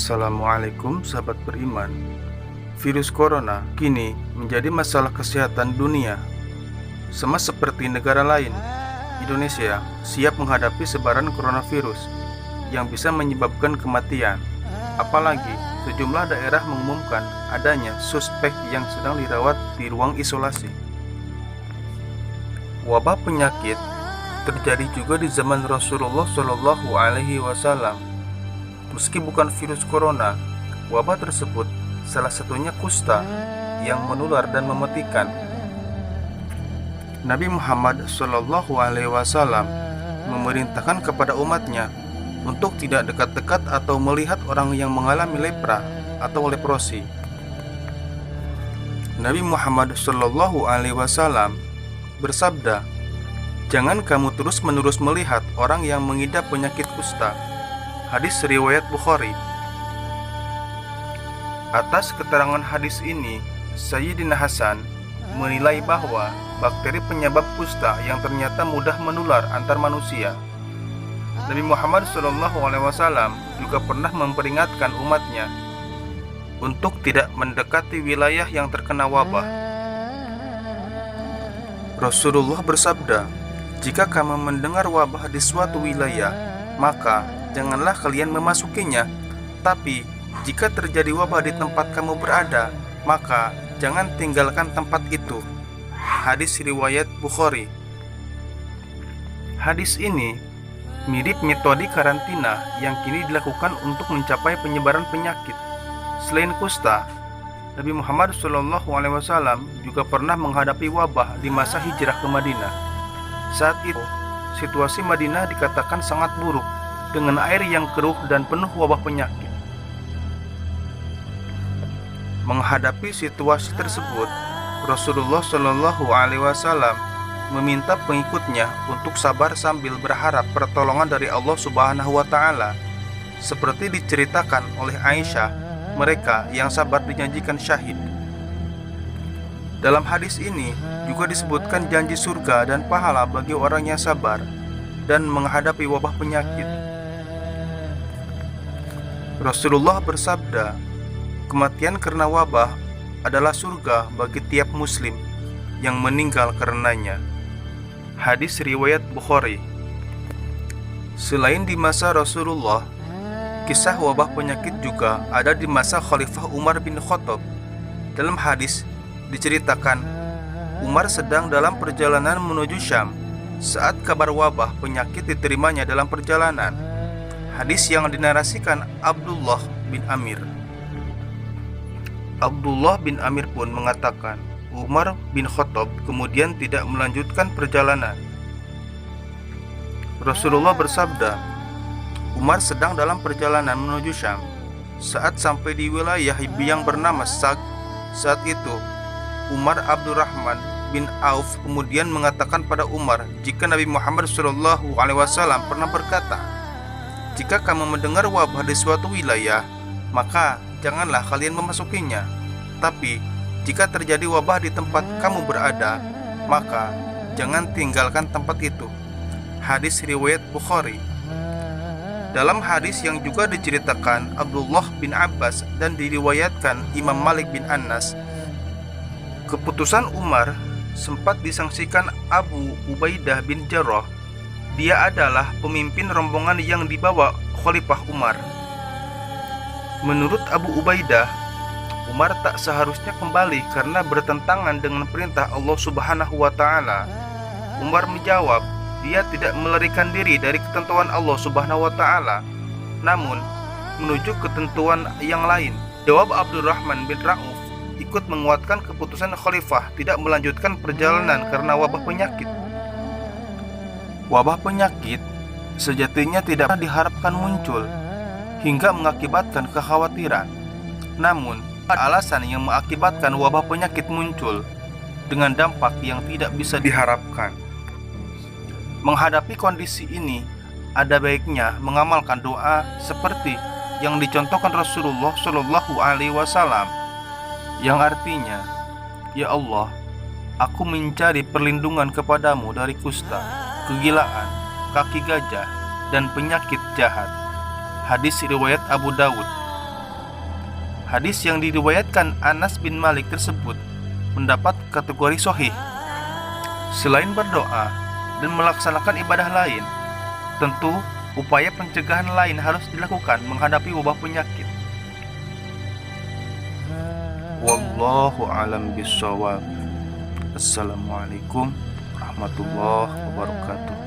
Assalamualaikum sahabat beriman. Virus corona kini menjadi masalah kesehatan dunia. Sama seperti negara lain, Indonesia siap menghadapi sebaran coronavirus yang bisa menyebabkan kematian. Apalagi sejumlah daerah mengumumkan adanya suspek yang sedang dirawat di ruang isolasi. Wabah penyakit terjadi juga di zaman Rasulullah SAW. Meski bukan virus corona, wabah tersebut salah satunya kusta yang menular dan mematikan. Nabi Muhammad SAW memerintahkan kepada umatnya untuk tidak dekat-dekat atau melihat orang yang mengalami lepra atau leprosi. Nabi Muhammad SAW bersabda, "Jangan kamu terus-menerus melihat orang yang mengidap penyakit kusta." Hadis riwayat Bukhari. Atas keterangan hadis ini, Sayyidina Hasan menilai bahwa bakteri penyebab kusta yang ternyata mudah menular antar manusia. Nabi Muhammad SAW juga pernah memperingatkan umatnya untuk tidak mendekati wilayah yang terkena wabah. Rasulullah bersabda, "Jika kamu mendengar wabah di suatu wilayah, maka janganlah kalian memasukinya. Tapi jika terjadi wabah di tempat kamu berada, maka jangan tinggalkan tempat itu." Hadis riwayat Bukhari. Hadis ini mirip metode karantina yang kini dilakukan untuk mencapai penyebaran penyakit. Selain kusta, Nabi Muhammad SAW juga pernah menghadapi wabah di masa hijrah ke Madinah. Saat itu, situasi Madinah dikatakan sangat buruk, dengan air yang keruh dan penuh wabah penyakit. Menghadapi situasi tersebut, Rasulullah SAW meminta pengikutnya untuk sabar sambil berharap pertolongan dari Allah Subhanahu wa Ta'ala. Seperti diceritakan oleh Aisyah, mereka yang sabar dijanjikan syahid. Dalam hadis ini juga disebutkan janji surga dan pahala bagi orang yang sabar dan menghadapi wabah penyakit. Rasulullah bersabda, "Kematian karena wabah adalah surga bagi tiap muslim yang meninggal karenanya." Hadis riwayat Bukhari. Selain di masa Rasulullah, kisah wabah penyakit juga ada di masa Khalifah Umar bin Khattab. Dalam hadis diceritakan, Umar sedang dalam perjalanan menuju Syam saat kabar wabah penyakit diterimanya dalam perjalanan. Hadis yang dinarasikan Abdullah bin Amir. Abdullah bin Amir pun mengatakan, Umar bin Khattab kemudian tidak melanjutkan perjalanan. Rasulullah bersabda, Umar sedang dalam perjalanan menuju Syam. Saat sampai di wilayah yang bernama Sag, saat itu Umar Abdurrahman bin Auf kemudian mengatakan pada Umar, jika Nabi Muhammad SAW pernah berkata, "Jika kamu mendengar wabah di suatu wilayah, maka janganlah kalian memasukinya. Tapi jika terjadi wabah di tempat kamu berada, maka jangan tinggalkan tempat itu." Hadis riwayat Bukhari. Dalam hadis yang juga diceritakan Abdullah bin Abbas dan diriwayatkan Imam Malik bin Anas, keputusan Umar sempat disangsikan Abu Ubaidah bin Jarrah. Dia adalah pemimpin rombongan yang dibawa Khalifah Umar. Menurut Abu Ubaidah, Umar tak seharusnya kembali karena bertentangan dengan perintah Allah Subhanahu wa Ta'ala. Umar menjawab, dia tidak melarikan diri dari ketentuan Allah Subhanahu wa Ta'ala, namun menuju ketentuan yang lain. Jawab Abdurrahman bin Rauf ikut menguatkan keputusan Khalifah tidak melanjutkan perjalanan karena wabah penyakit. Wabah penyakit sejatinya tidak diharapkan muncul hingga mengakibatkan kekhawatiran. Namun, ada alasan yang mengakibatkan wabah penyakit muncul dengan dampak yang tidak bisa diharapkan. Menghadapi kondisi ini, ada baiknya mengamalkan doa seperti yang dicontohkan Rasulullah SAW, yang artinya, "Ya Allah, aku mencari perlindungan kepadamu dari kusta, kegilaan, kaki gajah, dan penyakit jahat." Hadis riwayat Abu Dawud. Hadis yang diriwayatkan Anas bin Malik tersebut mendapat kategori sahih. Selain berdoa dan melaksanakan ibadah lain, tentu upaya pencegahan lain harus dilakukan menghadapi wabah penyakit. Wallahu a'lam bishawab. Assalamualaikum warahmatullahi wabarakatuh.